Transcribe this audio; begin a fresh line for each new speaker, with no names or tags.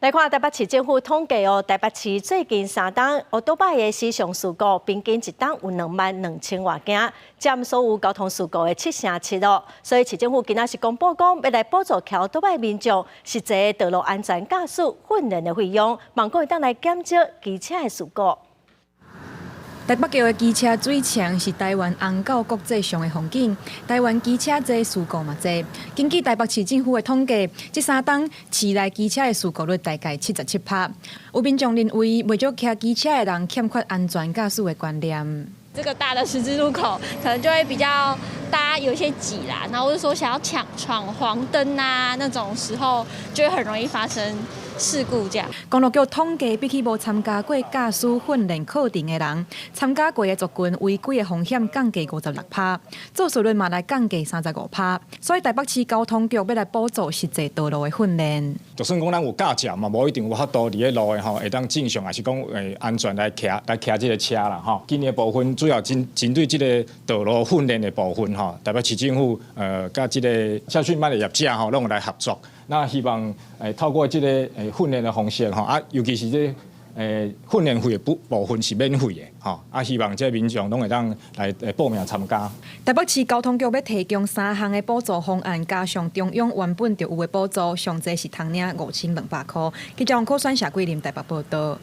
来看台北市政府统计哦，台北市最近3档乌多摆的死伤事故，平均一档有22000外件，占所有交通事故的7%哦。所以市政府今仔是公布讲，要来补助骑乌多摆民众实际道路安全驾驶训练的费用，望讲会当来减少机车的事故。
台北桥的机车最强是台湾红到国际上的风景。台湾机车多，事故嘛多。根据台北市政府的统计，这3档市内机车的事故率大概77%。有民众认为，未少骑机车的人欠缺安全驾驶的观念。
这个大的十字路口可能就会比较大家有一些挤啦，然后或者说想要闯黄灯啊那种时候，就会很容易发生事故这样。
公路局统计，比起无参加过驾驶训练课程的人，参加过的族群违规的风险降低56%，做事率嘛来降低35%。所以台北市交通局要来补助实际道路的训练。
就算讲咱有驾照嘛，无一定有法度伫咧路的吼，会当正常还是讲安全来骑这个车啦吼。今年的部分主要针对这个道路训练的部分吼，台北市政府甲这个驾训班的业者吼，拢有来合作。那希望透过这个训练的方式吼尤其是这训练费的部分是免费的吼希望这民众拢会当来报名参加。
台北市交通局要提供3项的补助方案，加上中央原本就有的补助，上济是通领5200块。记者王可选社桂林台北报道。